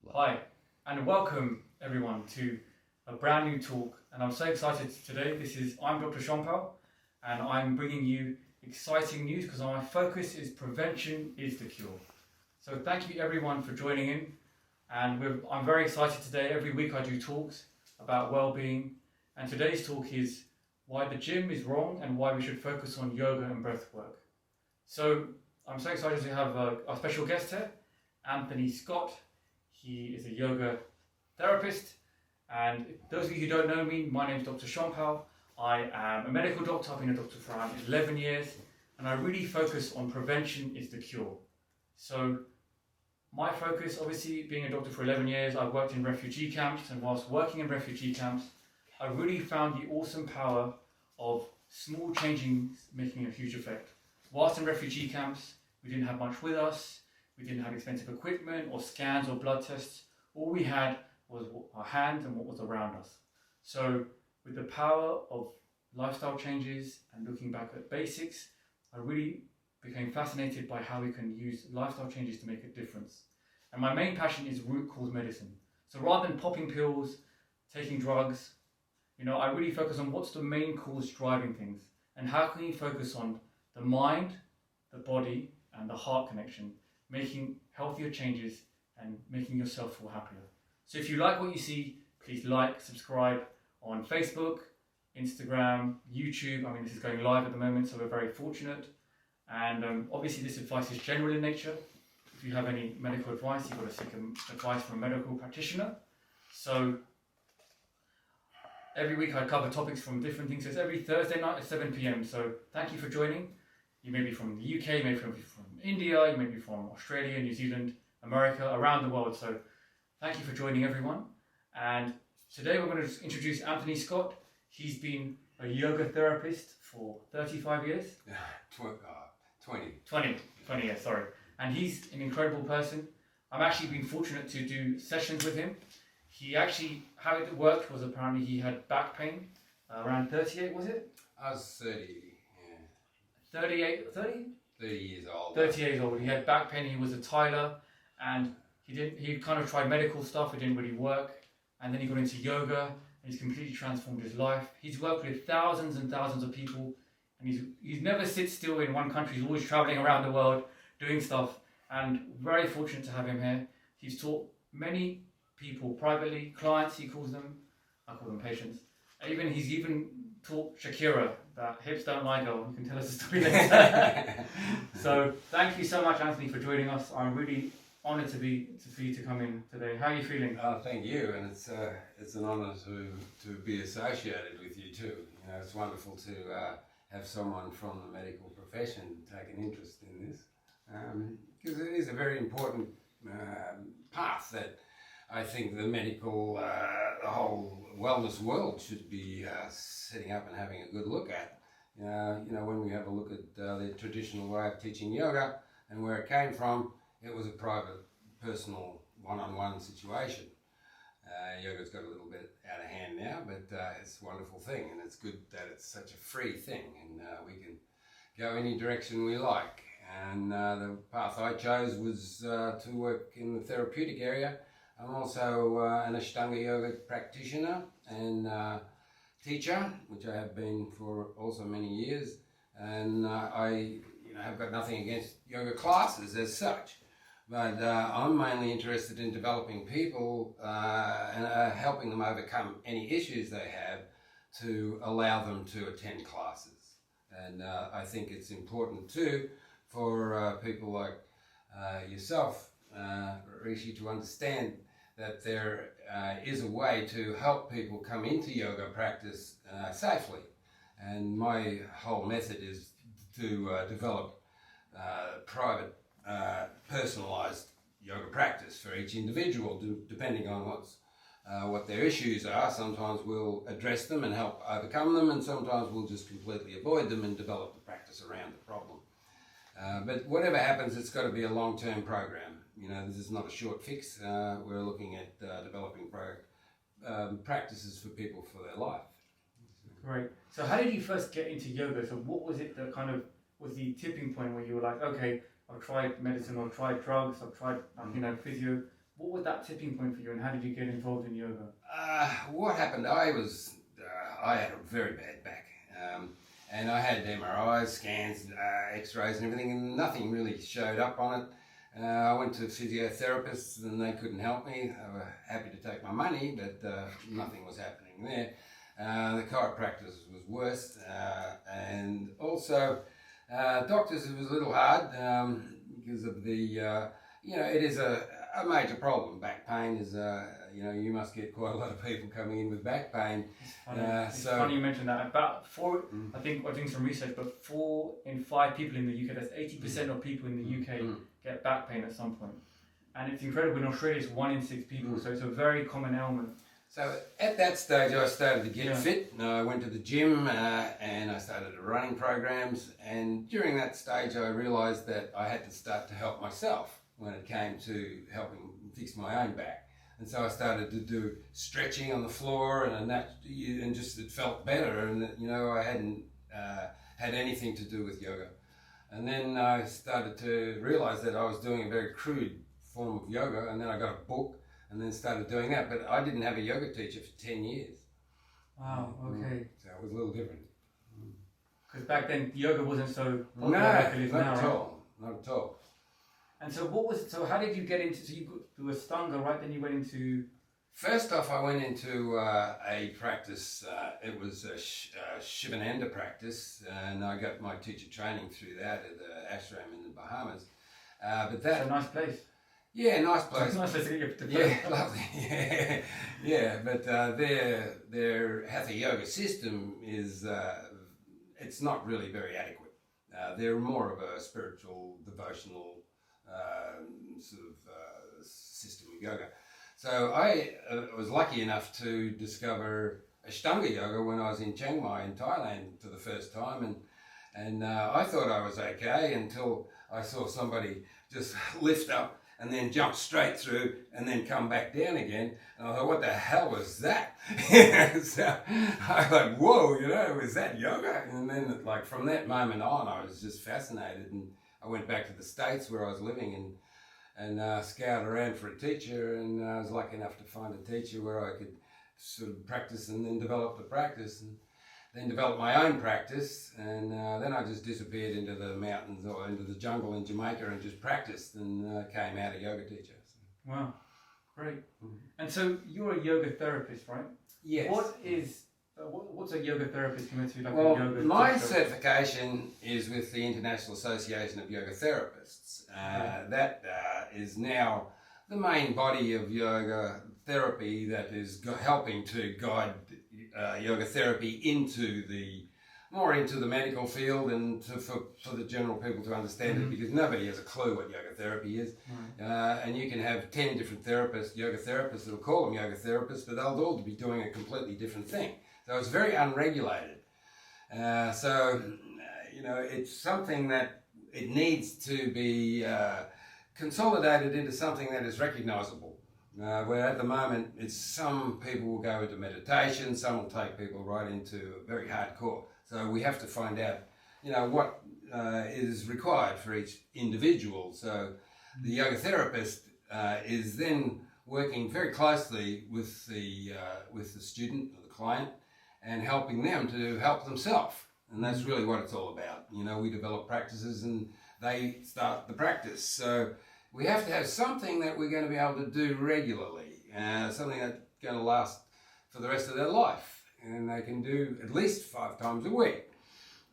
Hi, and welcome everyone to a brand new talk. And I'm so excited today. I'm Dr. Shampal, and I'm bringing you exciting news because my focus is prevention is the cure. So thank you everyone for joining in. And I'm very excited today. Every week I do talks about well-being, and today's talk is why the gym is wrong and why we should focus on yoga and breath work. So I'm so excited to have our special guest here, Anthony Scott. He is a yoga therapist, and those of you who don't know me, my name is Dr. Shampal. I am a medical doctor. I've been a doctor for around 11 years, and I really focus on prevention is the cure. So my focus, obviously being a doctor for 11 years, I've worked in refugee camps, and whilst working in refugee camps, I really found the awesome power of small changes making a huge effect. Whilst in refugee camps, we didn't have much with us. We didn't have expensive equipment or scans or blood tests. All we had was our hands and what was around us. So with the power of lifestyle changes and looking back at basics, I really became fascinated by how we can use lifestyle changes to make a difference. And my main passion is root cause medicine. So rather than popping pills, taking drugs, I really focus on what's the main cause driving things and how can you focus on the mind, the body, and the heart connection, making healthier changes and making yourself feel happier. So if you like what you see, please like, subscribe on Facebook, Instagram, YouTube. This is going live at the moment, so we're very fortunate. And obviously this advice is general in nature. If you have any medical advice, you've got to seek advice from a medical practitioner. So every week I cover topics from different things. So it's every Thursday night at 7 p.m. So thank you for joining. You may be from the UK, you may be from India, you may be from Australia, New Zealand, America, around the world. So thank you for joining everyone. And today we're going to introduce Anthony Scott. He's been a yoga therapist for 35 years. 20 years, sorry. And he's an incredible person. I've actually been fortunate to do sessions with him. How it worked was apparently he had back pain, around 38, was it? I was 30. 30 years old. 30 years old. He had back pain. He was a tiler, and he kind of tried medical stuff. It didn't really work, and then he got into yoga, and he's completely transformed his life. He's worked with thousands and thousands of people, and he's never sit still in one country. He's always traveling around the world doing stuff, and very fortunate to have him here. He's taught many people privately, clients he calls them. I call them patients. He's even taught Shakira that hips don't lie, girl. You can tell us a story later. So thank you so much, Anthony, for joining us. I'm really honoured for you to come in today. How are you feeling? Thank you, and it's an honour to be associated with you too. It's wonderful to have someone from the medical profession take an interest in this, because it is a very important path that I think the medical, the whole wellness world should be setting up and having a good look at. When we have a look at the traditional way of teaching yoga and where it came from, it was a private, personal, one-on-one situation. Yoga's got a little bit out of hand now, but it's a wonderful thing, and it's good that it's such a free thing, and we can go any direction we like. And the path I chose was to work in the therapeutic area. I'm also an Ashtanga yoga practitioner and teacher, which I have been for also many years. And I have got nothing against yoga classes as such, but I'm mainly interested in developing people and helping them overcome any issues they have to allow them to attend classes. And I think it's important too for people like yourself, Rishi, to understand that there is a way to help people come into yoga practice safely. And my whole method is to develop private, personalised yoga practice for each individual, depending on what their issues are. Sometimes we'll address them and help overcome them, and sometimes we'll just completely avoid them and develop the practice around the problem. But whatever happens, it's got to be a long-term program. This is not a short fix. We're looking at developing practices for people for their life. Great. So how did you first get into yoga? So what was it that kind of was the tipping point where you were like, okay, I've tried medicine, I've tried drugs, I've tried physio. what was that tipping point for you, and how did you get involved in yoga? What happened? I had a very bad back, and I had MRIs, scans, X-rays, and everything, and nothing really showed up on it. I went to physiotherapists, and they couldn't help me. They were happy to take my money, but nothing was happening there. The chiropractors was worse, and also doctors. It was a little hard because of the it is a major problem. Back pain is you must get quite a lot of people coming in with back pain. It's funny you mentioned that. About I think we're doing some research, but 4 in 5 people in the UK, that's 80% of people in the UK get back pain at some point. And it's incredible. In Australia, it's 1 in 6 people, so it's a very common ailment. So at that stage, I started to get fit. I went to the gym and I started running programs. And during that stage, I realised that I had to start to help myself when it came to helping fix my own back. And so I started to do stretching on the floor, and just it felt better. And I hadn't had anything to do with yoga. And then I started to realise that I was doing a very crude form of yoga. And then I got a book. And then started doing that, but I didn't have a yoga teacher for 10 years. Wow, okay. So it was a little different. Because back then, yoga wasn't so popular like it is now, not at all. And so how did you get into, so you do Ashtanga, right? Then you went into... First off, I went into a practice, it was a Shivananda practice, and I got my teacher training through that at the ashram in the Bahamas. But that's a nice place. Yeah, nice place. Nice place to get to Yeah, lovely. Yeah, but their Hatha yoga system is it's not really very adequate. They're more of a spiritual, devotional system of yoga. So I was lucky enough to discover Ashtanga yoga when I was in Chiang Mai in Thailand for the first time, and I thought I was okay until I saw somebody just lift up and then jump straight through and then come back down again. And I thought, what the hell was that? So I was like, whoa, is that yoga? And then from that moment on, I was just fascinated. And I went back to the States where I was living and scouted around for a teacher. And I was lucky enough to find a teacher where I could sort of practice and then develop the practice. And then developed my own practice, and then I just disappeared into the mountains or into the jungle in Jamaica and just practiced and came out a yoga teacher. So. Wow, great. Mm-hmm. And so you're a yoga therapist, right? Yes. What's a yoga therapist compared to a yoga my certification is with the International Association of Yoga Therapists. That is now the main body of yoga therapy that is helping to guide yoga therapy into the medical field and for the general people to understand it, because nobody has a clue what yoga therapy is. And you can have 10 different yoga therapists that'll call them yoga therapists, but they'll all be doing a completely different thing. So it's very unregulated. It's something that it needs to be consolidated into something that is recognizable. Where at the moment, some people will go into meditation, some will take people right into very hardcore. So we have to find out, what is required for each individual. So the yoga therapist is then working very closely with the student or the client and helping them to help themselves. And that's really what it's all about. We develop practices and they start the practice. So we have to have something that we're going to be able to do regularly, something that's going to last for the rest of their life, and they can do at least 5 times a week.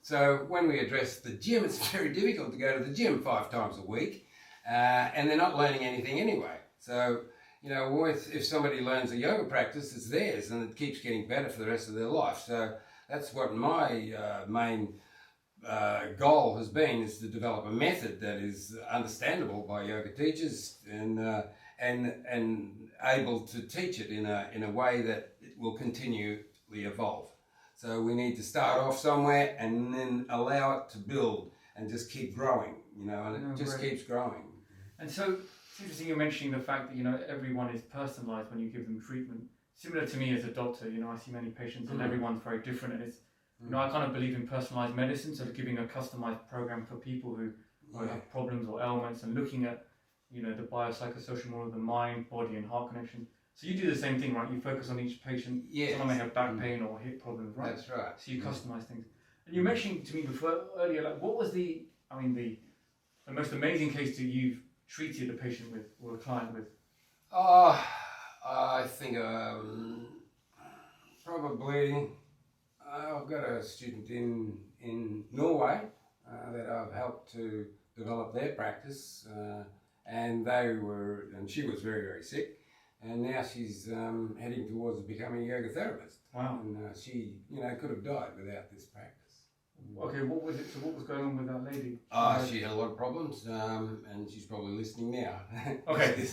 So when we address the gym, it's very difficult to go to the gym 5 times a week, and they're not learning anything anyway. So, if somebody learns a yoga practice, it's theirs, and it keeps getting better for the rest of their life. So that's what my main goal has been, is to develop a method that is understandable by yoga teachers and able to teach it in a way that it will continually evolve. So we need to start off somewhere and then allow it to build and just keep growing, and it just keeps growing. And so it's interesting you're mentioning the fact that everyone is personalised when you give them treatment. Similar to me as a doctor, I see many patients and everyone's very different, and it's I kind of believe in personalised medicine, so giving a customised program for people who have problems or ailments, and looking at you know, the biopsychosocial model, the mind, body, and heart connection. So you do the same thing, right? You focus on each patient. Yes. Someone may have back pain or hip problems, right? That's right. So you customize things. And you mentioned to me before earlier, like, what was the most amazing case that you've treated a patient with or a client with? Oh, I think probably I've got a student in Norway that I've helped to develop their practice, and she was very, very sick, and now she's heading towards becoming a yoga therapist. Wow. And she, could have died without this practice. Okay, what was it? So what was going on with that lady? She had a lot of problems, and she's probably listening now. Okay.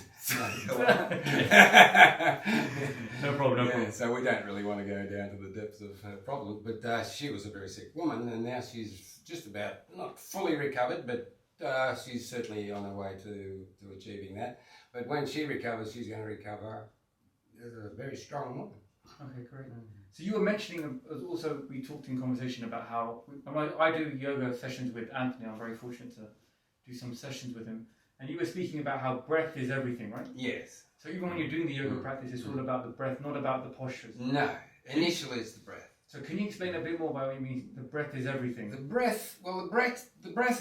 No problem. So we don't really want to go down to the depths of her problems, but she was a very sick woman, and now she's just about not fully recovered, but she's certainly on her way to achieving that. But when she recovers, she's going to recover as a very strong woman. Okay, great. So you were mentioning, also we talked in conversation about how, I do yoga sessions with Anthony. I'm very fortunate to do some sessions with him. And you were speaking about how breath is everything, right? Yes. So even when you're doing the yoga practice, it's all about the breath, not about the postures. No, initially it's the breath. So can you explain a bit more about what you mean, the breath is everything? The breath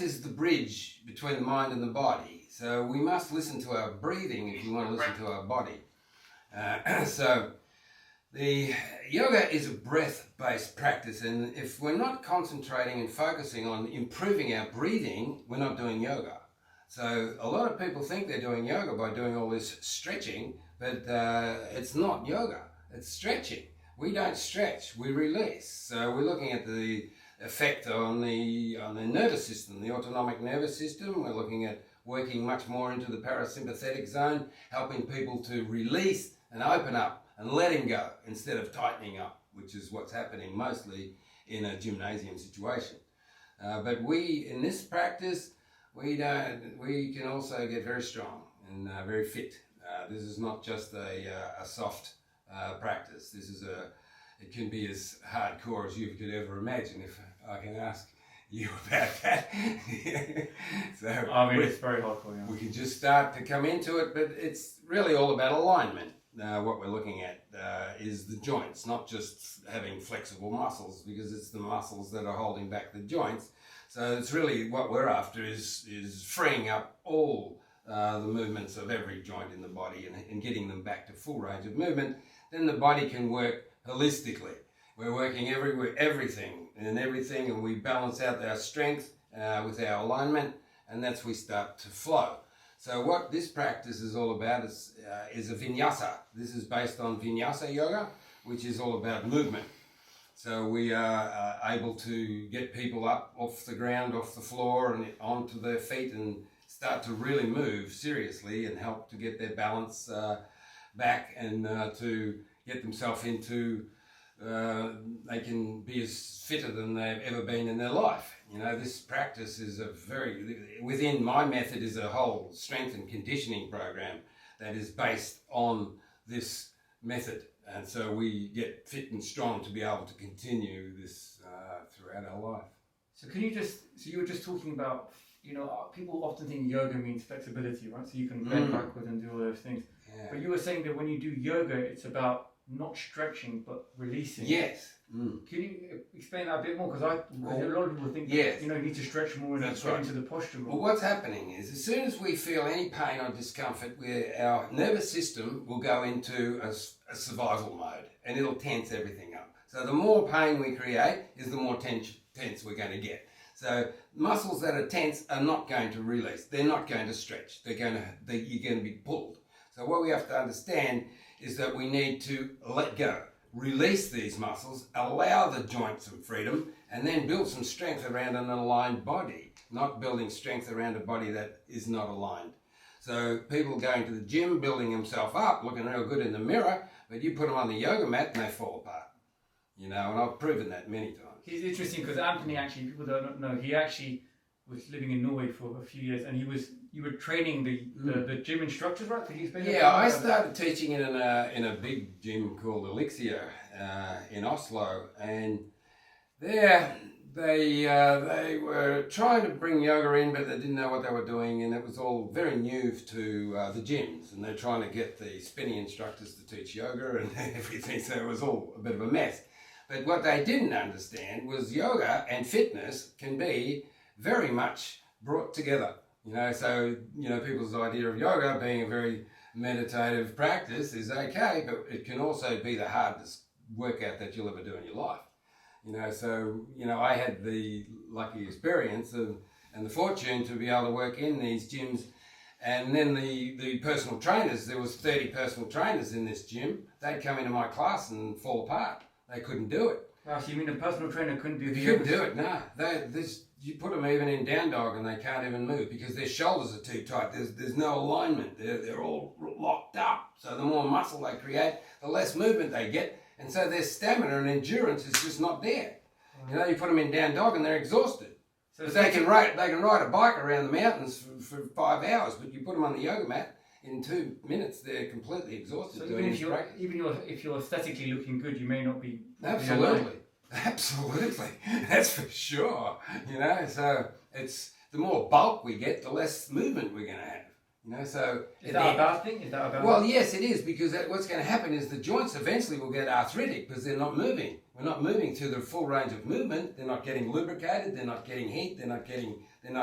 is the bridge between the mind and the body. So we must listen to our breathing if you want to listen to our body. So the yoga is a breath-based practice, and if we're not concentrating and focusing on improving our breathing, we're not doing yoga. So a lot of people think they're doing yoga by doing all this stretching, but it's not yoga, it's stretching. We don't stretch, we release. So we're looking at the effect on the nervous system, the autonomic nervous system. We're looking at working much more into the parasympathetic zone, helping people to release and open up and letting go instead of tightening up, which is what's happening mostly in a gymnasium situation. But in this practice, we can also get very strong and very fit. This is not just a soft practice. It can be as hardcore as you could ever imagine, if I can ask you about that. So it's very hardcore. Yeah. We can just start to come into it, but it's really all about alignment. What we're looking at is the joints, not just having flexible muscles, because it's the muscles that are holding back the joints. So it's really what we're after is freeing up all the movements of every joint in the body and getting them back to full range of movement. Then the body can work holistically. We're working everything, and we balance out our strength with our alignment, and that's we start to flow. So what this practice is all about is a Vinyasa. This is based on Vinyasa yoga, which is all about movement. So we are able to get people up off the ground, off the floor, and onto their feet, and start to really move seriously and help to get their balance back, and to get themselves into they can be as fitter than they've ever been in their life. This practice is within my method is a whole strength and conditioning program that is based on this method. And so we get fit and strong to be able to continue this throughout our life. So you were just talking about, people often think yoga means flexibility, right? So you can bend backwards and do all those things. Yeah. But you were saying that when you do yoga, it's about not stretching, but releasing. Yes. Can you explain that a bit more? Because a lot of people think that, you need to stretch more and get into the posture more. Well, what's happening is as soon as we feel any pain or discomfort, our nervous system will go into a survival mode, and it'll tense everything up. So the more pain we create is the more tense we're going to get. So muscles that are tense are not going to release. They're not going to stretch. You're going to be pulled. So what we have to understand is that we need to let go, release these muscles, allow the joint some freedom, and then build some strength around an aligned body, not building strength around a body that is not aligned. So people going to the gym, building themselves up, looking real good in the mirror, but you put them on the yoga mat and they fall apart. And I've proven that many times. It's interesting because Anthony, actually, people don't know, he actually was living in Norway for a few years, and you were training the gym instructors, right? Could you explain that? Yeah, I started teaching in a big gym called Elixir in Oslo, and there they were trying to bring yoga in, but they didn't know what they were doing, and it was all very new to the gyms, and they're trying to get the spinning instructors to teach yoga and everything, so it was all a bit of a mess. But what they didn't understand was yoga and fitness can be very much brought together. So people's idea of yoga being a very meditative practice is okay, but it can also be the hardest workout that you'll ever do in your life. I had the lucky experience and the fortune to be able to work in these gyms, and then the personal trainers, there was 30 personal trainers in this gym, they'd come into my class and fall apart. They couldn't do it. Wow, so you mean a personal trainer couldn't do the They couldn't do it, no. You put them even in down dog and they can't even move because their shoulders are too tight. There's no alignment. They're all locked up. So the more muscle they create, the less movement they get. And so their stamina and endurance is just not there. You put them in down dog and they're exhausted. So they can ride a bike around the mountains for 5 hours, but you put them on the yoga mat, in 2 minutes they're completely exhausted. So even if you're aesthetically looking good, you may not be. Absolutely. That's for sure. So it's the more bulk we get, the less movement we're going to have. So is that a bad thing? Well, yes, it is, because what's going to happen is the joints eventually will get arthritic because they're not moving. We're not moving to the full range of movement. They're not getting lubricated. They're not getting heat. They're not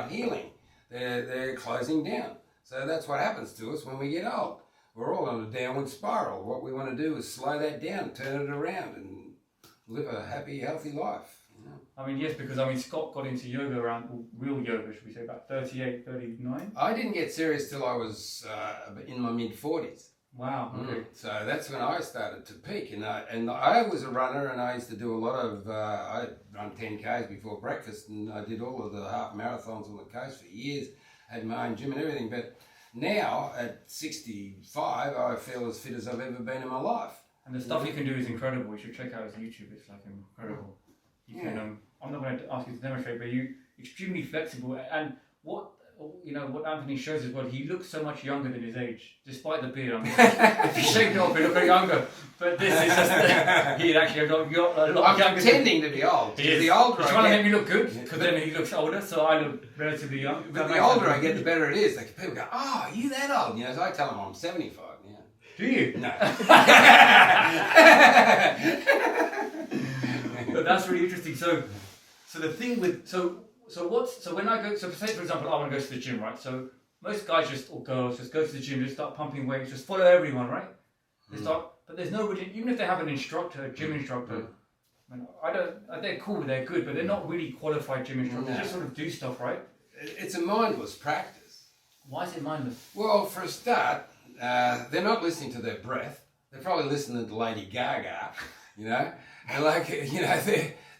healing. They're closing down. So that's what happens to us when we get old. We're all on a downward spiral. What we want to do is slow that down, turn it around, and live a happy, healthy life. Yes, because Scott got into yoga around real yoga, should we say, about 38, 39? I didn't get serious till I was in my mid-40s. Wow, okay. So that's when I started to peak. And I was a runner, and I used to do a lot of, I run 10Ks before breakfast, and I did all of the half marathons on the coast for years, had my own gym and everything. But now, at 65, I feel as fit as I've ever been in my life. And the stuff you can do is incredible. You should check out his YouTube. It's incredible. You can. I'm not going to ask you to demonstrate, but you're extremely flexible. And what Anthony shows is he looks so much younger than his age, despite the beard. If he shaved it off, he looked younger. But this is just he'd actually got a lot younger. I'm pretending to be old. The older he's trying to make me look good, because then he looks older, so I look relatively young. But the older I get, the better it is. People go, "Oh, are you that old?" So I tell them I'm 75 now. Do you? No. But that's really interesting. So the thing with when I go, so say for example I want to go to the gym, right? So most guys or girls just go to the gym, just start pumping weights, just follow everyone, right? They start, but there's nobody, even if they have an instructor, a gym instructor. They're cool, they're good, but they're not really qualified gym instructors. They just sort of do stuff, right? It's a mindless practice. Why is it mindless? Well, for a start, they're not listening to their breath. They're probably listening to Lady Gaga, and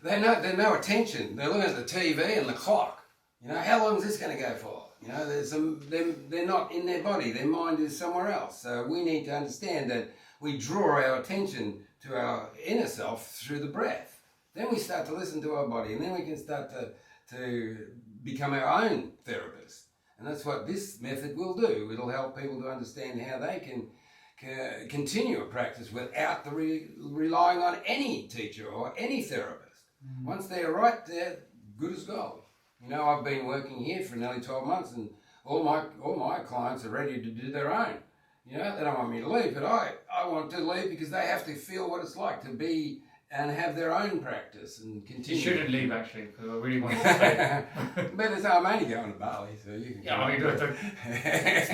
they're no attention. They're looking at the TV and the clock. How long is this going to go for? They're not in their body. Their mind is somewhere else. So we need to understand that we draw our attention to our inner self through the breath. Then we start to listen to our body, and then we can start to become our own therapist. And that's what this method will do. It'll help people to understand how they can continue a practice without relying on any teacher or any therapist. Once they're right, they're good as gold. I've been working here for nearly 12 months, and all my clients are ready to do their own. They don't want me to leave, but I want to leave because they have to feel what it's like to be and have their own practice and continue. You shouldn't leave, actually, because I really want to stay. But I'm only going to Bali, so you can. Yeah, it's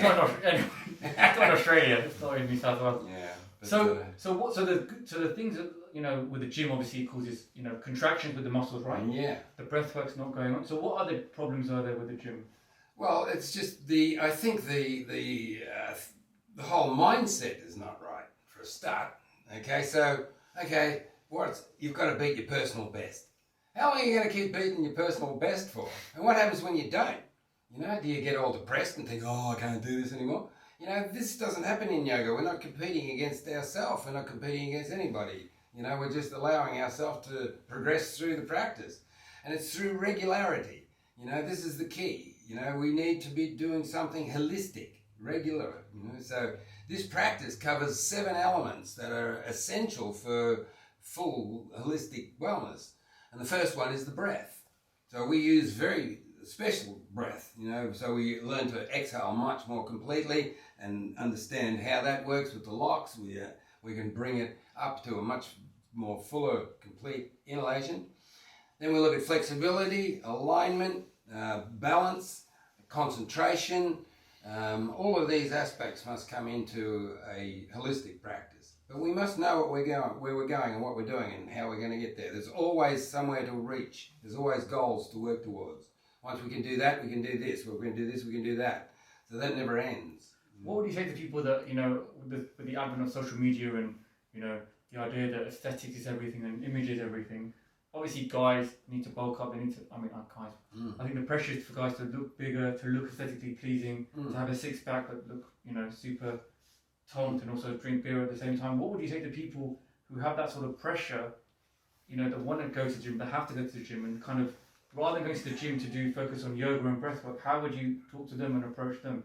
not Australia. It's not in New South Wales. Yeah. The things that with the gym, obviously it causes contractions with the muscles, right? Yeah. The breath work's not going on. So what other problems are there with the gym? Well, it's just I think the whole mindset is not right for a start. Okay, you've got to beat your personal best. How long are you going to keep beating your personal best for? And what happens when you don't? Do you get all depressed and think, oh, I can't do this anymore? This doesn't happen in yoga. We're not competing against ourselves. We're not competing against anybody. We're just allowing ourselves to progress through the practice. And it's through regularity. This is the key. We need to be doing something holistic, regular. So this practice covers 7 elements that are essential for full holistic wellness. And the first one is the breath. So we use very special breath, so we learn to exhale much more completely and understand how that works with the locks. We can bring it up to a much more fuller, complete inhalation. Then we look at flexibility, alignment, balance, concentration. All of these aspects must come into a holistic practice. But we must know where we're going and what we're doing and how we're going to get there. There's always somewhere to reach. There's always goals to work towards. Once we can do that, we can do this. We're going to do this, we can do that. So that never ends. What would you say to people that, with the advent of social media and, the idea that aesthetics is everything and image is everything? Obviously, guys need to bulk up. They need to, guys. I think the pressure is for guys to look bigger, to look aesthetically pleasing, to have a six-pack that look, super toned, and also drink beer at the same time. What would you say to people who have that sort of pressure, that want to go to the gym, that have to go to the gym, and kind of, rather than going to the gym to focus on yoga and breathwork, how would you talk to them and approach them?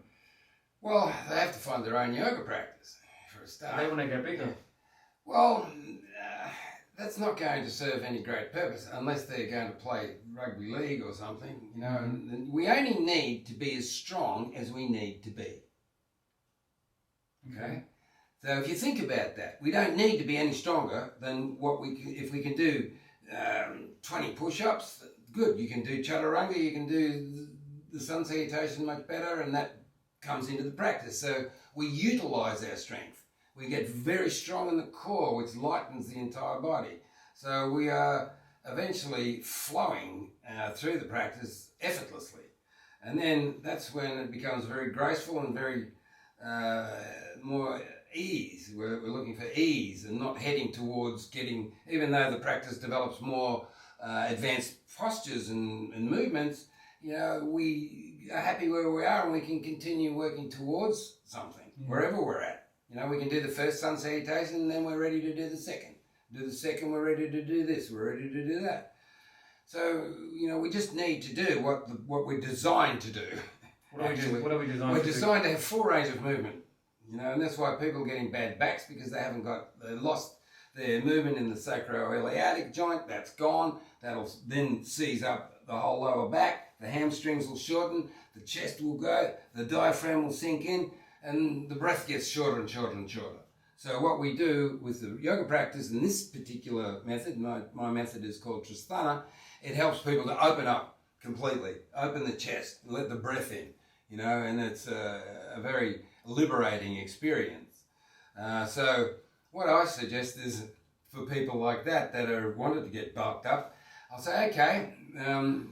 Well, they have to find their own yoga practice, for a start. They want to get bigger. Well, that's not going to serve any great purpose unless they're going to play rugby league or something, And we only need to be as strong as we need to be. Okay? So if you think about that, we don't need to be any stronger than if we can do 20 push-ups, good. You can do chaturanga, you can do the sun salutation much better, and that comes into the practice. So we utilize our strength. We get very strong in the core, which lightens the entire body. So we are eventually flowing through the practice effortlessly. And then that's when it becomes very graceful and very more ease. We're looking for ease and not heading towards getting, even though the practice develops more advanced postures and movements, we are happy where we are and we can continue working towards something, wherever we're at. We can do the first sun salutation and then we're ready to do the second. Do the second, we're ready to do this, we're ready to do that. So, we just need to do what we're designed to do. What are we designed to do? We're designed to have full range of movement, and that's why people are getting bad backs, because they lost their movement in the sacroiliac joint. That's gone. That'll then seize up the whole lower back. The hamstrings will shorten, the chest will go, the diaphragm will sink in, and the breath gets shorter and shorter and shorter. So what we do with the yoga practice in this particular method, my method is called Tristhana, it helps people to open up completely, open the chest, and let the breath in, and it's a very liberating experience. So what I suggest is for people like that are wanted to get bulked up, I'll say, okay,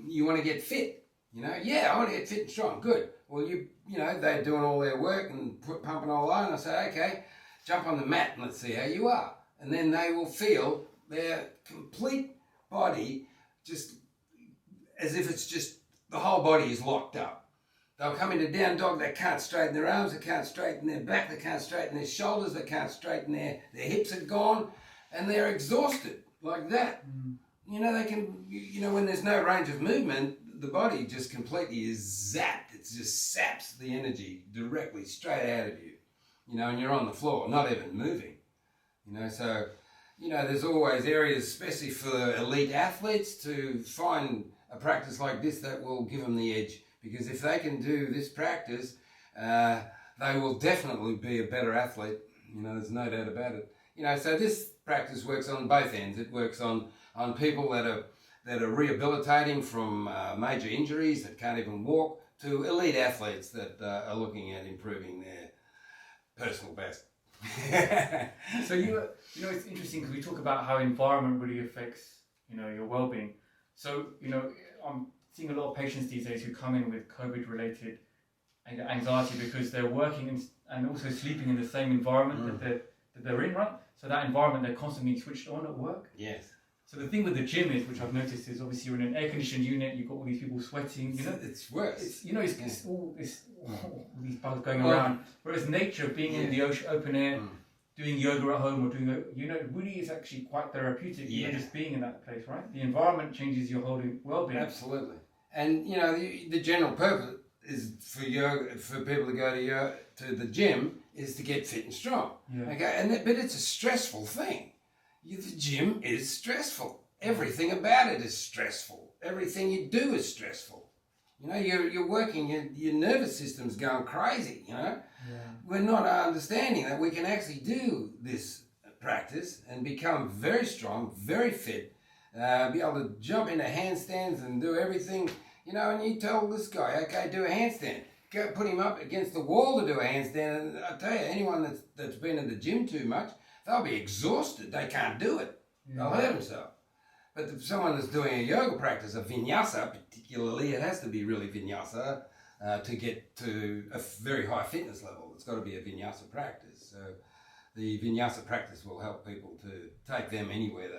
you want to get fit, yeah, I want to get fit and strong, good. Well, they're doing all their work and pumping all on. I say, okay, jump on the mat and let's see how you are. And then they will feel their complete body just as if it's just the whole body is locked up. They'll come into down dog, they can't straighten their arms, they can't straighten their back, they can't straighten their shoulders, they can't straighten their hips are gone, and they're exhausted like that. They can, when there's no range of movement, the body just completely is zapped. It just saps the energy directly straight out of you, and you're on the floor, not even moving, so, there's always areas, especially for elite athletes, to find a practice like this that will give them the edge, because if they can do this practice, they will definitely be a better athlete, there's no doubt about it. So this practice works on both ends. It works on people that are rehabilitating from major injuries, that can't even walk, to elite athletes that are looking at improving their personal best. So it's interesting because we talk about how environment really affects your well-being. So I'm seeing a lot of patients these days who come in with COVID-related anxiety because they're working and also sleeping in the same environment that they're in, right? So that environment, they're constantly switched on at work. Yes. So the thing with the gym is, which I've noticed, is obviously you're in an air-conditioned unit. You've got all these people sweating. It's worse. It's all these bugs going around. Whereas nature, being in the open air, doing yoga at home, or doing really is actually quite therapeutic. Just being in that place, right? The environment changes your whole well-being. Absolutely. And the general purpose is for people to go to the gym is to get fit and strong. Yeah. Okay, but it's a stressful thing. The gym is stressful. Everything about it is stressful. everything you do is stressful. You know, you're working, your nervous system's going crazy, you know. Yeah. We're not understanding that we can actually do this practice and become very strong, very fit, be able to jump into handstands and do everything, you know, and you tell this guy, okay, do a handstand. Go put him up against the wall to do a handstand, and I tell you, anyone that's been in the gym too much, they'll be exhausted. They can't do it. They'll hurt themselves. But if someone that's doing a yoga practice, a vinyasa particularly, it has to be really vinyasa to get to a very high fitness level. It's got to be a vinyasa practice. So the vinyasa practice will help people to take them anywhere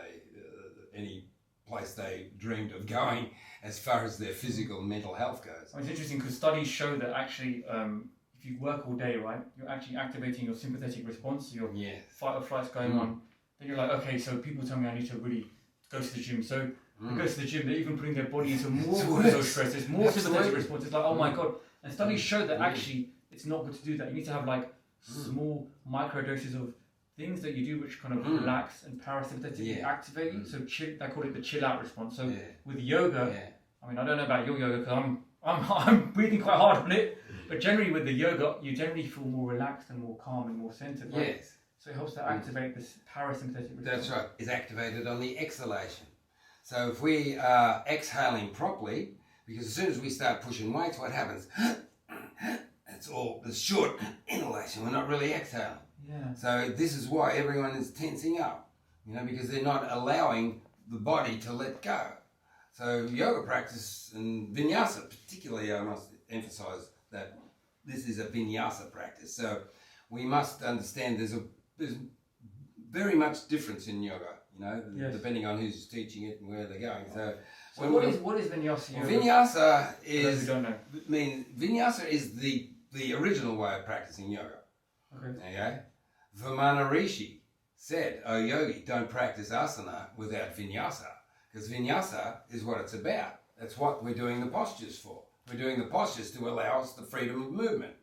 any place they dreamed of going as far as their physical and mental health goes. It's interesting because studies show that actually if you work all day, right, you're actually activating your sympathetic response, your fight or flight's going on. Then you're like, okay, so people tell me I need to really go to the gym. So they go to the gym, they're even putting their body into more cortisol stress. There's more sympathetic response. It's like, oh my God. And studies show that actually it's not good to do that. You need to have like small micro doses of things that you do which kind of relax and parasympathetically activate you. So they call it the chill out response. So with yoga, I mean, I don't know about your yoga because I'm breathing quite hard on it. But generally with the yoga, you generally feel more relaxed and more calm and more centered. Right? Yes. So it helps to activate this parasympathetic response. That's right. It's activated on the exhalation. So if we are exhaling properly, because as soon as we start pushing weights, what happens? It's short inhalation. We're not really exhaling. Yeah. So this is why everyone is tensing up, you know, because they're not allowing the body to let go. So yoga practice and vinyasa, particularly, I must emphasize that this is a vinyasa practice. So we must understand there's very much difference in yoga, you know, depending on who's teaching it and where they're going. So what is vinyasa yoga? Vinyasa is, For those who don't know. I mean, vinyasa is the original way of practicing yoga. Okay. Vamana Rishi said, "Oh yogi, don't practice asana without vinyasa, because vinyasa is what it's about. That's what we're doing the postures for. We're doing the postures to allow us the freedom of movement.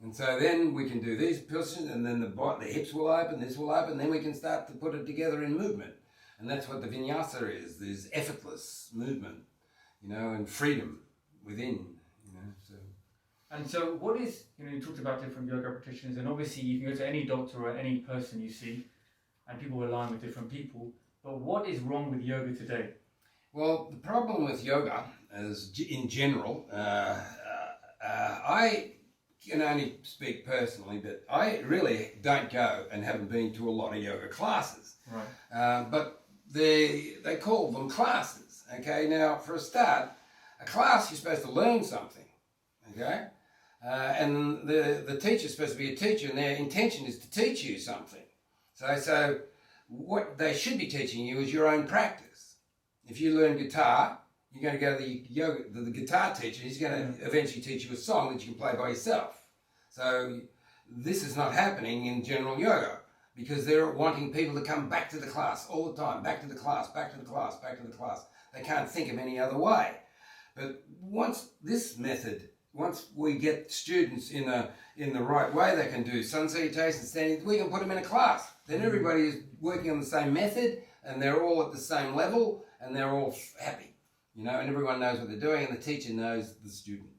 And so then we can do these postures, and then the hips will open, this will open, then we can start to put it together in movement. And that's what the vinyasa is. There's effortless movement, you know, and freedom within, you know. And so what is, you know, you talked about different yoga practitioners, and obviously you can go to any doctor or any person you see, and people align with different people. But what is wrong with yoga today? Well, the problem with yoga is, in general, I can only speak personally, but I really don't go and haven't been to a lot of yoga classes. Right. But they call them classes. Okay, now for a start, a class you're supposed to learn something. Okay, and the teacher's supposed to be a teacher, and their intention is to teach you something. So what they should be teaching you is your own practice. If you learn guitar, you're going to go to the guitar teacher. He's going to eventually teach you a song that you can play by yourself. So this is not happening in general yoga, because they're wanting people to come back to the class all the time, back to the class, back to the class, back to the class. They can't think of any other way. But once we get students in the right way, they can do sun salutation, standing, we can put them in a class. Then everybody is working on the same method, and they're all at the same level, and they're all happy, you know, and everyone knows what they're doing, and the teacher knows the student,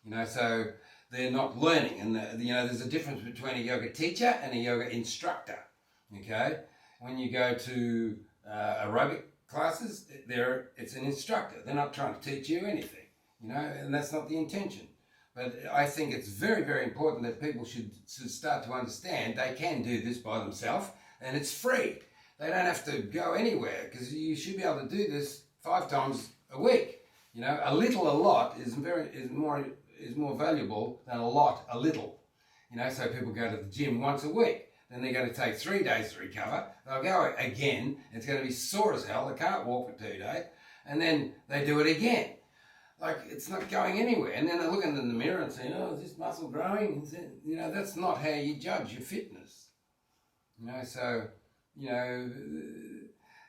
you know, so they're not learning. And you know, there's a difference between a yoga teacher and a yoga instructor. Okay, when you go to aerobic classes, it's an instructor. They're not trying to teach you anything, you know, and that's not the intention. But I think it's very, very important that people should start to understand they can do this by themselves, and it's free. They don't have to go anywhere, because you should be able to do this 5 times a week. You know, a lot is more valuable than a little. You know, so people go to the gym once a week. Then they're going to take 3 days to recover. They'll go again. It's going to be sore as hell. They can't walk for 2 days. And then they do it again. Like, it's not going anywhere. And then they're looking in the mirror and saying, oh, is this muscle growing? You know, that's not how you judge your fitness. You know, so, you know,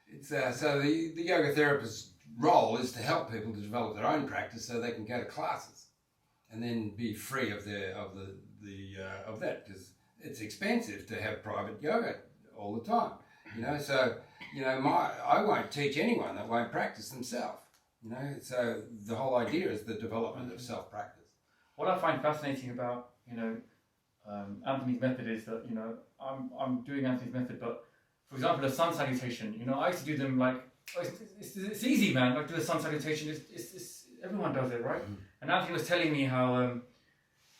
it's so the yoga therapist's role is to help people to develop their own practice so they can go to classes and then be free of that, because it's expensive to have private yoga all the time. You know, so, you know, I won't teach anyone that won't practice themselves. You know, so the whole idea is the development of self-practice. What I find fascinating about, Anthony's method is that, I'm doing Anthony's method, but for example, a sun salutation, I used to do them like, it's easy, man. Like do a sun salutation, it's everyone does it, right? And Anthony was telling me how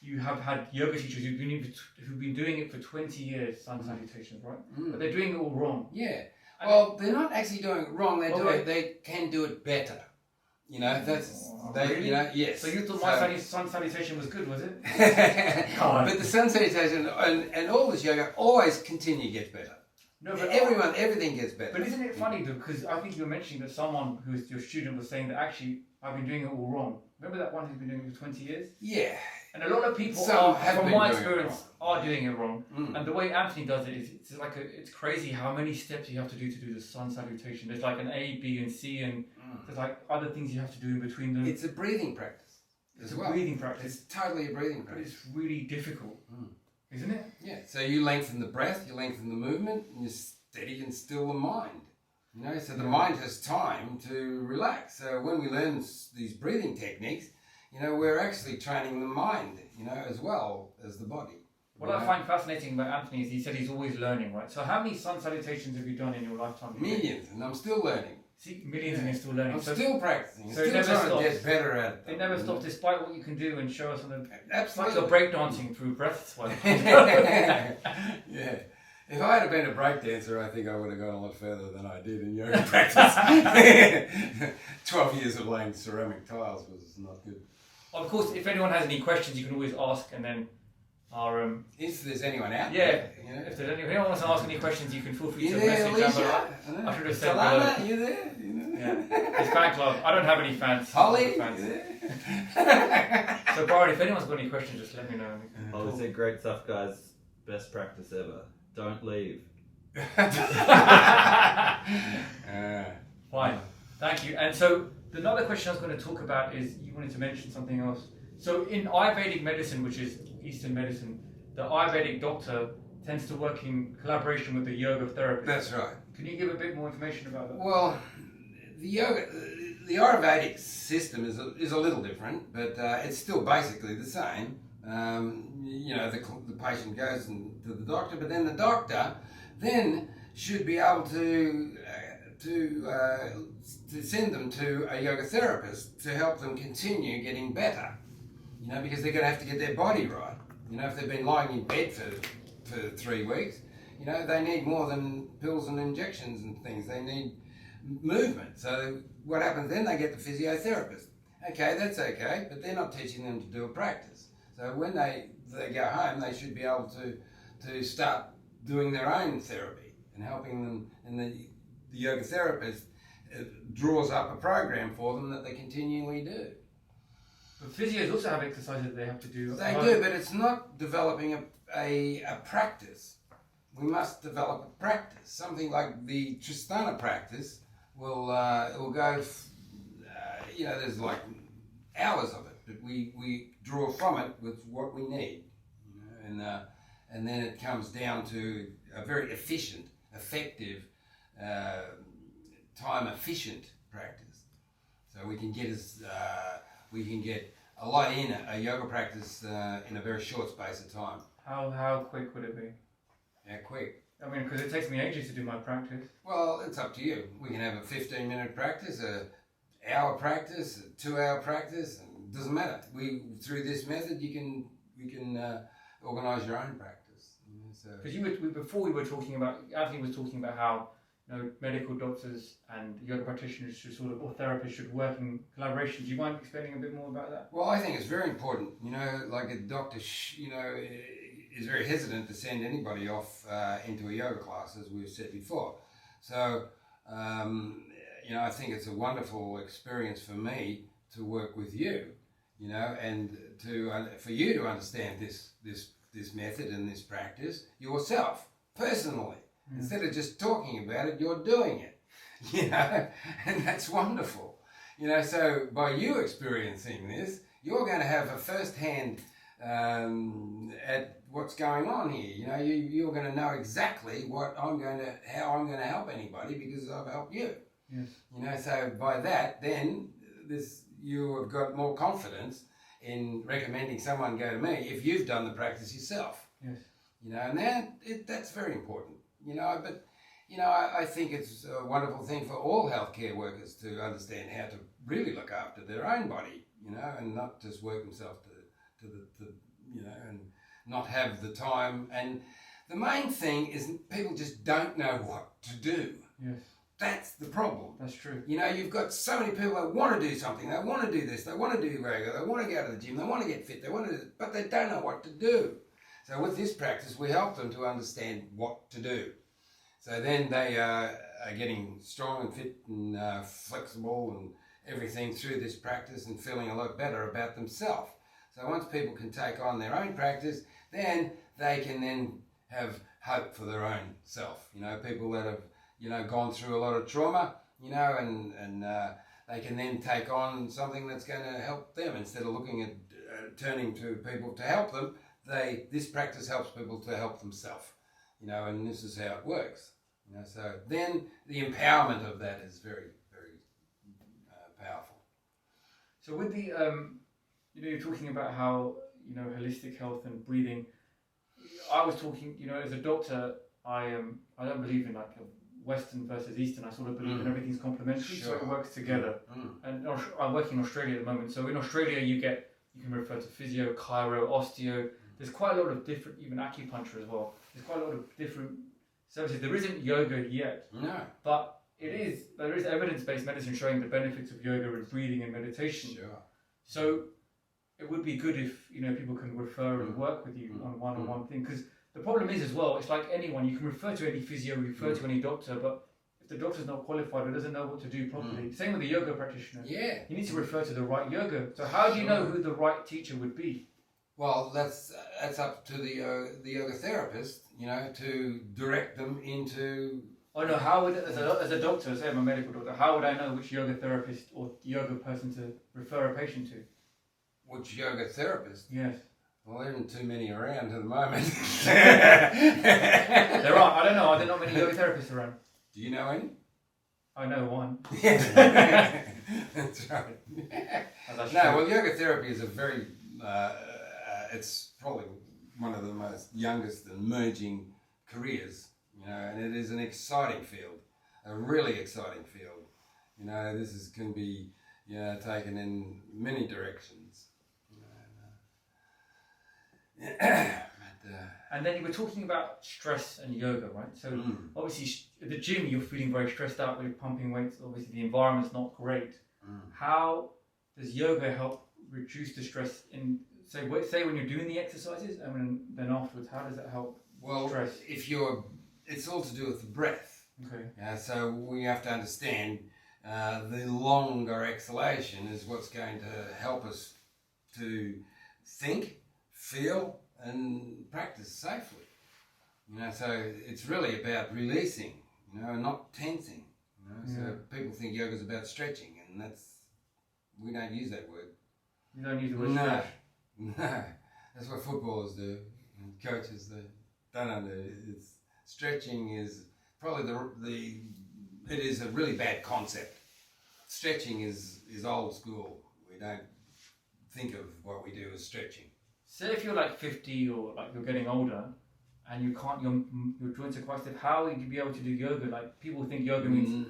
you have had yoga teachers who've been doing it for 20 years, sun salutations, right? But they're doing it all wrong. Yeah. Well, they're not actually doing it wrong. They can do it better. Really? Yes. So you thought my sun salutation was good, was it? But the sun salutation and all this yoga always gets better. No, but everything gets better. But isn't it funny though? Because I think you were mentioning that someone who's your student was saying that actually I've been doing it all wrong. Remember that one who's been doing it for 20 years? Yeah. And a lot of people, from my experience, are doing it wrong. And the way Anthony does it is it's crazy how many steps you have to do the sun salutation. There's like an A, B, and C, and there's like other things you have to do in between them. It's a breathing practice. It's a breathing practice. It's totally a breathing practice. But it's really difficult, isn't it? Yeah. So you lengthen the breath, you lengthen the movement, and you steady and still the mind. So the mind has time to relax. So when we learn these breathing techniques, we're actually training the mind, as well as the body. What I find fascinating about Anthony is he said he's always learning, right? So how many sun salutations have you done in your lifetime? Millions, and I'm still learning. See, millions and you're still learning. I'm still practicing. So still trying to get better at it. It never stops, despite what you can do and show us on the... Absolutely. It's like you're breakdancing through breath sweat. Yeah. If I had been a breakdancer, I think I would have gone a lot further than I did in yoga practice. 12 years of laying ceramic tiles was not good. Of course, if anyone has any questions, you can always ask, and then our... if there's anyone out there, if anyone wants to ask any questions, you can feel free to message down. I should have said Tristhana, you there? Yeah. It's fan club. I don't have any fans. Holly, fans. You there? So, Brian, if anyone's got any questions, just let me know. Obviously, great stuff, guys. Best practice ever. Don't leave. Fine. Thank you. And so, another question I was going to talk about is, you wanted to mention something else. So in Ayurvedic medicine, which is Eastern medicine, the Ayurvedic doctor tends to work in collaboration with the yoga therapist. That's right. Can you give a bit more information about that? Well, the Ayurvedic system is a little different, but it's still basically the same. The patient goes to the doctor, but then the doctor then should be able to send them to a yoga therapist to help them continue getting better. Because they're going to have to get their body right. If they've been lying in bed for 3 weeks, they need more than pills and injections and things. They need movement. So what happens then? They get the physiotherapist. Okay, that's okay, but they're not teaching them to do a practice. So when they go home, they should be able to start doing their own therapy and helping them. And the yoga therapist draws up a program for them that they continually do. But physios also have exercises they have to do. They do, but it's not developing a practice. We must develop a practice. Something like the Tristhana practice will go. There's like hours of it, but we draw from it with what we need, and then it comes down to a very efficient, effective, time-efficient practice. So we can get a lot in a yoga practice in a very short space of time. How quick would it be? How quick? I mean, because it takes me ages to do my practice. Well, it's up to you. We can have a 15-minute practice, an hour practice, a 2-hour practice. It doesn't matter. Through this method, you can organise your own practice. Because before we were talking about, Anthony was talking about how medical doctors and yoga practitioners or therapists should work in collaboration. Do you mind explaining a bit more about that? Well, I think it's very important. Like a doctor, is very hesitant to send anybody off into a yoga class, as we've said before. So, I think it's a wonderful experience for me to work with you, and for you to understand this method and this practice yourself, personally. Instead of just talking about it, you're doing it, and that's wonderful. So by you experiencing this, you're going to have a first-hand at what's going on here. You're going to know exactly how I'm going to help anybody because I've helped you. Yes. So by that, then you have got more confidence in recommending someone go to me if you've done the practice yourself. Yes. And that's very important. But I think it's a wonderful thing for all healthcare workers to understand how to really look after their own body, and not just work themselves to and not have the time. And the main thing is people just don't know what to do. Yes. That's the problem. That's true. You've got so many people that want to do something. They want to do this. They want to do yoga. They want to go to the gym. They want to get fit. But they don't know what to do. So with this practice, we help them to understand what to do. So then they are getting strong and fit and flexible and everything through this practice and feeling a lot better about themselves. So once people can take on their own practice, then they can then have hope for their own self. People that have gone through a lot of trauma, and they can then take on something that's going to help them instead of looking at turning to people to help them. This practice helps people to help themselves, and this is how it works. So then the empowerment of that is very, very powerful. So with the, you're talking about how, holistic health and breathing. I was talking, as a doctor, I don't believe in like Western versus Eastern. I sort of believe in everything's complementary, so it works together. And I'm working in Australia at the moment. So in Australia, you can refer to physio, chiro, osteo. There's quite a lot of different, even acupuncture as well. There's quite a lot of different services. There isn't yoga yet, but there is evidence-based medicine showing the benefits of yoga and breathing and meditation. Sure. So it would be good if people can refer and work with you on one-on-one thing. Because the problem is as well, it's like anyone. You can refer to any physio, refer to any doctor, but if the doctor's not qualified or doesn't know what to do properly, same with the yoga practitioner. Yeah. You need to refer to the right yoga. So how do you know who the right teacher would be? Well, that's up to the yoga therapist, to direct them into. Oh no! How would, as a doctor, say I'm a medical doctor, how would I know which yoga therapist or yoga person to refer a patient to? Which yoga therapist? Yes. Well, there aren't too many around at the moment. There are. I don't know. Are there not many yoga therapists around? Do you know any? I know one. That's right. That's No, true. well, yoga therapy is a very. It's probably one of the most youngest emerging careers, and it is an exciting field, a really exciting field. This can be, taken in many directions. And then you were talking about stress and yoga, right? So obviously at the gym you're feeling very stressed out when you're pumping weights. Obviously the environment's not great. How does yoga help reduce the stress in, say when you're doing the exercises and then afterwards? How does that help stress? It's all to do with the breath. Okay. So we have to understand the longer exhalation is what's going to help us to think, feel, and practice safely. So it's really about releasing, and not tensing. So people think yoga's about stretching, and we don't use that word. You don't use the word stretch. No, that's what footballers do, and coaches don't know. Stretching is probably it is a really bad concept. Stretching is old school. We don't think of what we do as stretching. Say if you're like 50 or like you're getting older and you can't, your joints are quite stiff, how would you be able to do yoga? Like people think yoga means,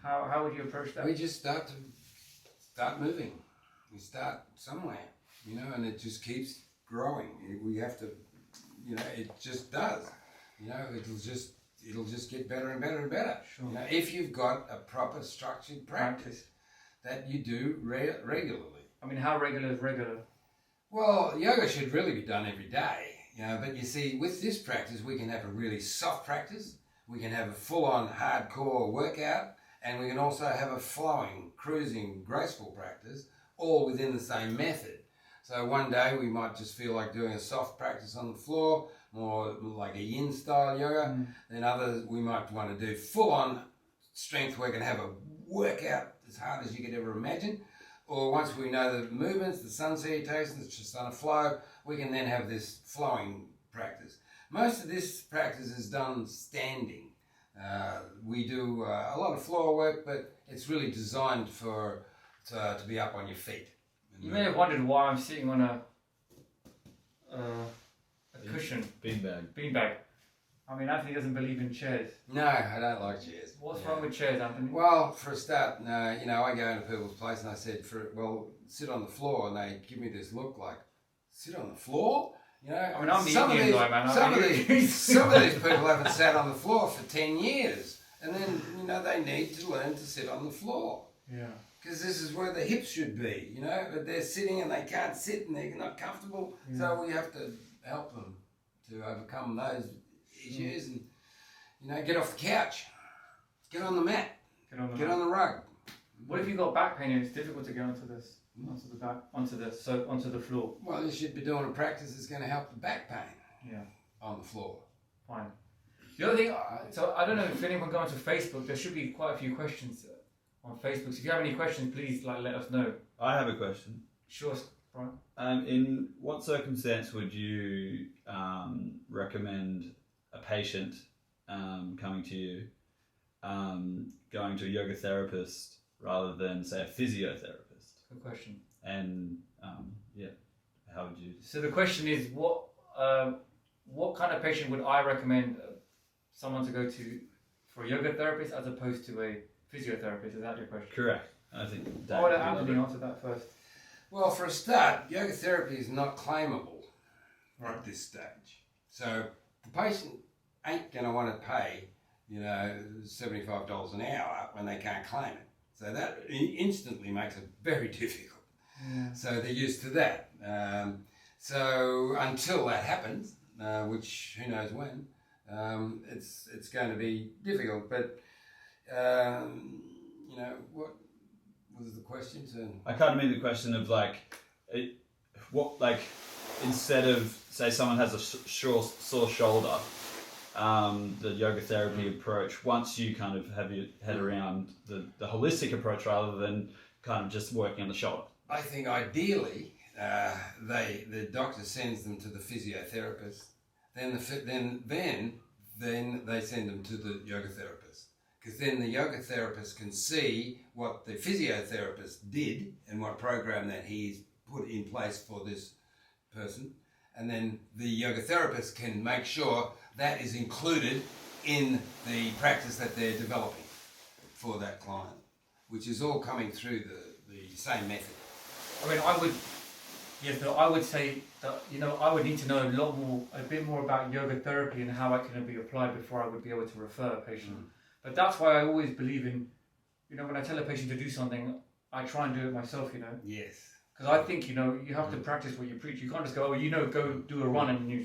how would you approach that? We just start moving. We start somewhere, and it just keeps growing. We have to, it just does. It'll just get better and better and better. Sure. If you've got a proper structured practice that you do regularly. I mean, how regular is regular? Well, yoga should really be done every day, but you see, with this practice, we can have a really soft practice, we can have a full-on hardcore workout, and we can also have a flowing, cruising, graceful practice, all within the same method. So one day we might just feel like doing a soft practice on the floor, more like a yin style yoga. Then others we might want to do full-on strength work and have a workout as hard as you could ever imagine. Or once we know the movements, the sun salutation, the Tristhana flow, we can then have this flowing practice. Most of this practice is done standing. We do a lot of floor work, but it's really designed for to be up on your feet. You may have wondered why I'm sitting on a cushion. Beanbag. I mean, Anthony doesn't believe in chairs. No, I don't like chairs. What's wrong with chairs, Anthony? Well, for a start, you know, I go into people's place and I said, sit on the floor, and they give me this look like, sit on the floor? You know, I mean, I'm the Indian guy, man. Some of these people haven't sat on the floor for 10 years, and then, you know, they need to learn to sit on the floor. Yeah. Because this is where the hips should be, you know, but they're sitting and they can't sit and they're not comfortable, so we have to help them to overcome those issues and, you know, get off the couch, get on the mat, get on the rug. What if you've got back pain and it's difficult to get onto the floor? Well, you should be doing a practice that's going to help the back pain on the floor. Fine. The other thing, so I don't know if anyone goes to Facebook, there should be quite a few questions on Facebook. So if you have any questions, please let us know. I have a question. Sure, Brian. In what circumstance would you recommend a patient coming to you going to a yoga therapist rather than, say, a physiotherapist? Good question. And how would you? So the question is, what kind of patient would I recommend someone to go to for a yoga therapist as opposed to a physiotherapist? Is that your question? Correct. I think. I'll let Anthony answer that first. Well, for a start, yoga therapy is not claimable at this stage. So the patient ain't going to want to pay, you know, $75 an hour when they can't claim it. So that instantly makes it very difficult. Yeah. So they're used to that. So until that happens, which who knows when, it's going to be difficult. But you know, what was the question? I kind of mean the question of instead of, say, someone has a sore shoulder, the yoga therapy approach, once you kind of have your head around the holistic approach rather than kind of just working on the shoulder. I think ideally the doctor sends them to the physiotherapist, then they send them to the yoga therapist, because then the yoga therapist can see what the physiotherapist did and what program that he's put in place for this person, and then the yoga therapist can make sure that is included in the practice that they're developing for that client, which is all coming through the same method. I mean, I would say that, you know, I would need to know a bit more about yoga therapy and how it can be applied before I would be able to refer a patient. But that's why I always believe in, you know, when I tell a patient to do something, I try and do it myself, you know. Yes. Because I think, you know, you have to practice what you preach. You can't just go, go do a run and you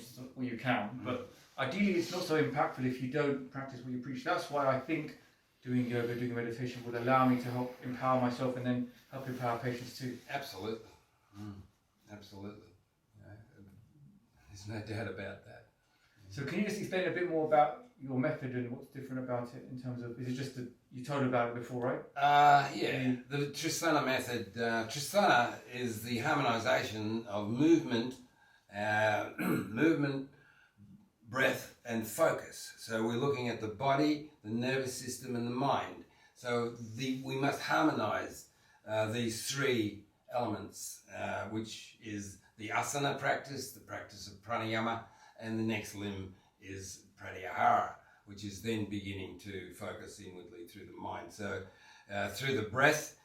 can. But ideally, it's not so impactful if you don't practice what you preach. That's why I think doing yoga, doing meditation would allow me to help empower myself and then help empower patients too. Absolutely. Absolutely. You know, there's no doubt about that. So can you just explain a bit more about your method and what's different about it in terms of, is it just that you told about it before, right? Yeah, the Tristhana method. Tristhana is the harmonisation of movement, breath and focus. So we're looking at the body, the nervous system and the mind. So we must harmonise these three elements, which is the asana practice, the practice of pranayama, and the next limb is pratyahara, which is then beginning to focus inwardly through the mind. So through the breath,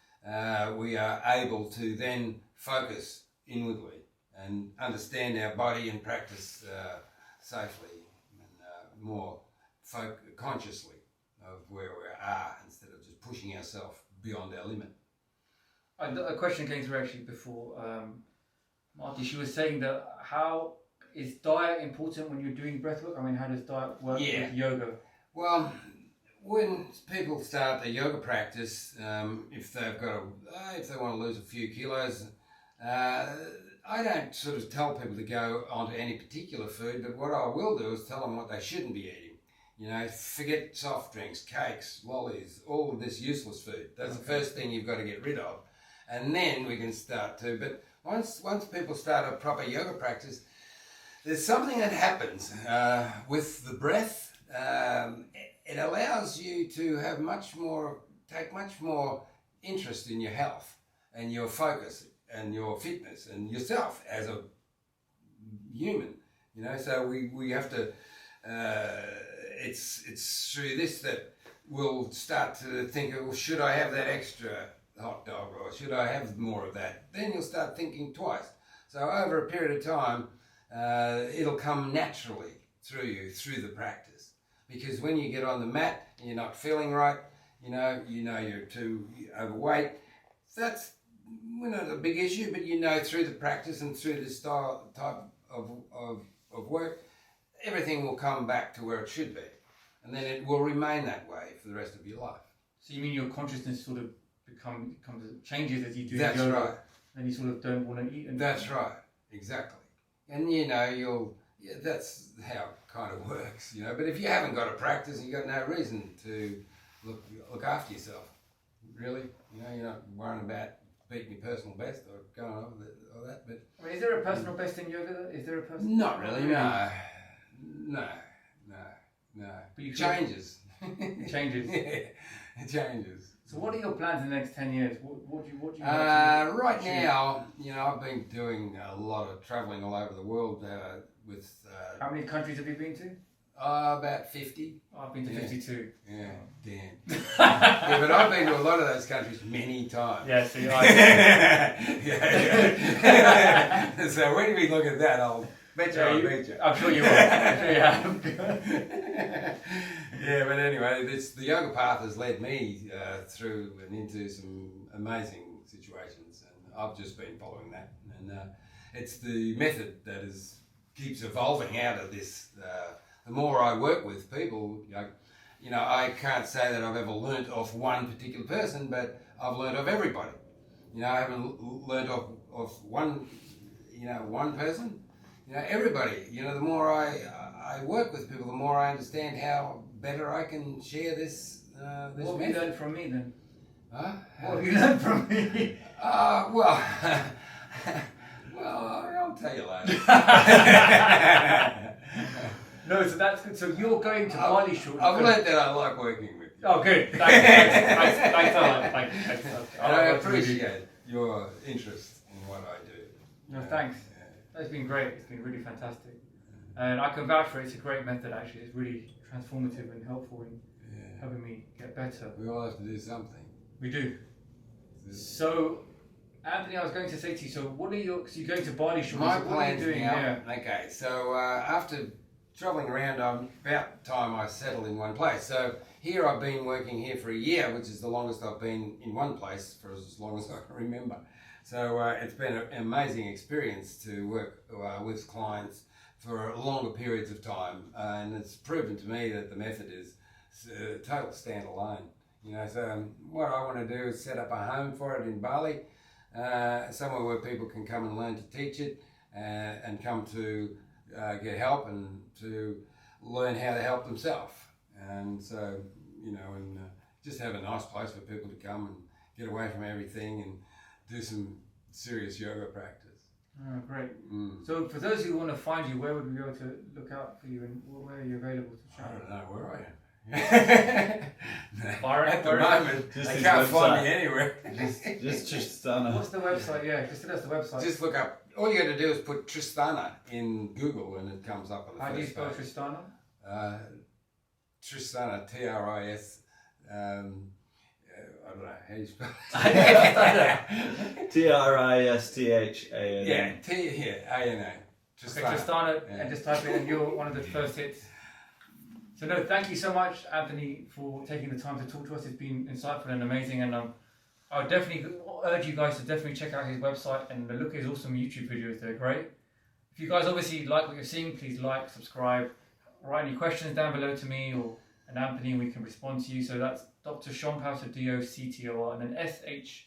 we are able to then focus inwardly and understand our body and practice safely and more consciously of where we are instead of just pushing ourselves beyond our limit. A question came through actually before, Marty. She was saying that how is diet important when you're doing breathwork? I mean, how does diet work with yoga? Well, when people start their yoga practice, if they want to lose a few kilos, I don't sort of tell people to go onto any particular food, but what I will do is tell them what they shouldn't be eating. You know, forget soft drinks, cakes, lollies, all of this useless food. That's the first thing you've got to get rid of. And then we can start to, but once people start a proper yoga practice, there's something that happens with the breath. It allows you to have take much more interest in your health. and your focus and your fitness and yourself as a human. You know, so we have to. It's through this that we'll start to think, well, should I have that extra hot dog, or should I have more of that? Then you'll start thinking twice. So over a period of time, it'll come naturally through you, through the practice. Because when you get on the mat and you're not feeling right, you know you're too overweight, that's not a big issue, but you know through the practice and through this type of work, everything will come back to where it should be. And then it will remain that way for the rest of your life. So you mean your consciousness sort of changes as you do That's yoga, right. and you sort of don't want to eat? That's right, exactly. And that's how it kind of works, you know. But if you haven't got a practice, you've got no reason to look after yourself, really. You know, you're not worrying about beating your personal best or going over all that. But I mean, is there a personal best in yoga? Is there a personal? Not really, no. But you changes. It changes. Yeah, it changes. So what are your plans in the next 10 years? What do you want to Right achieve? now, you know, I've been doing a lot of travelling all over the world with... How many countries have you been to? about 50. I've been to 52. Yeah, damn. Yeah, but I've been to a lot of those countries many times. Yeah, see, yeah. So when we look at that, I'll bet you I'll beat you. I'm sure you will. I'm sure you have. Yeah, but anyway, the yoga path has led me through and into some amazing situations, and I've just been following that. And it's the method that keeps evolving out of this. The more I work with people, you know, I can't say that I've ever learnt off one particular person, but I've learnt of everybody. You know, I haven't learnt off one person. You know, everybody. You know, the more I work with people, the more I understand how better I can share this What have you learned from me then? Huh? What have you learned from me? Well, I'll tell you later. No, so that's good. So you're going to Bali shortly. I've learned that I like working with you. Oh, good. Thanks a lot. Thanks. And I appreciate your interest in what I do. No, thanks. It's been great. It's been really fantastic. And I can vouch for it. It's a great method, actually. It's really transformative and helpful in helping me get better. We all have to do something. We do. So, Anthony, I was going to say to you, so you're going to Bali shortly. My so what are you plans doing now, there? okay, so after travelling around, about time I settled in one place. So here I've been working here for a year, which is the longest I've been in one place for as long as I can remember. So it's been an amazing experience to work with clients for longer periods of time, and it's proven to me that the method is total standalone. You know, so what I want to do is set up a home for it in Bali, somewhere where people can come and learn to teach it, and come to get help and to learn how to help themselves. And so, you know, and just have a nice place for people to come and get away from everything and do some serious yoga practice. Oh, great. So for those who want to find you, where would we be able to look out for you, and where are you available to chat? I don't know where I am. Byron, At the moment, Just they his can't find website. me anywhere. Just Tristhana. What's the website? Yeah, just tell us the website. Just look up. All you got to do is put Tristhana in Google, and it comes up on the How do you first spell page. Tristhana? Tristhana, Tris. I don't know how you spell it. Tristhana. Yeah, A-N-A. Okay, Tristhana, and just type it, and you're one of the first hits. So no, thank you so much, Anthony, for taking the time to talk to us. It's been insightful and amazing, and I would definitely urge you guys to definitely check out his website and look at his awesome YouTube videos. They're great. If you guys obviously like what you're seeing, please like, subscribe, write any questions down below to me or and Anthony, and we can respond to you. So that's Dr. Schompal, so D-O-C-T-O-R, and then S-H-O-N-P-A-L.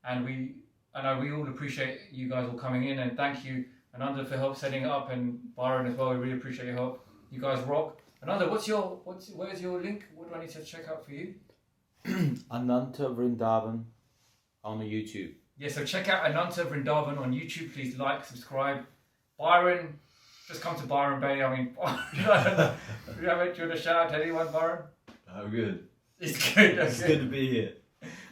And we all appreciate you guys all coming in, and thank you, Ananda, for help setting it up, and Byron as well. We really appreciate your help. You guys rock. Ananda, where's your link? What do I need to check out for you? Ananta Vrindavan on the YouTube. Yeah, so check out Ananta Vrindavan on YouTube. Please like, subscribe. Byron, just come to Byron Bay. I mean, do you want to shout out to anyone, Byron? Oh, good. It's good. It's good to be here.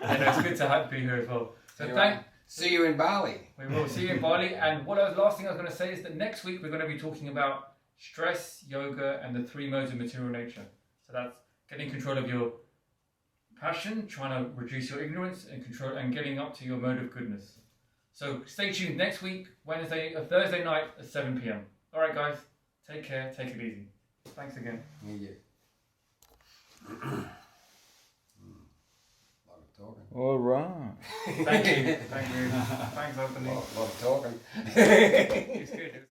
And it's good to be here as well. So Anyway, see you in Bali. we will see you in Bali. And last thing I was going to say is that next week we're going to be talking about stress, yoga, and the 3 modes of material nature. So that's getting control of your passion, trying to reduce your ignorance, and getting up to your mode of goodness. So stay tuned next week, Thursday night at 7 p.m. All right, guys, take care, take it easy. Thanks again. Yeah. Lot of talking. All right. Thank you. Thanks, Anthony. Lot of talking. It's good.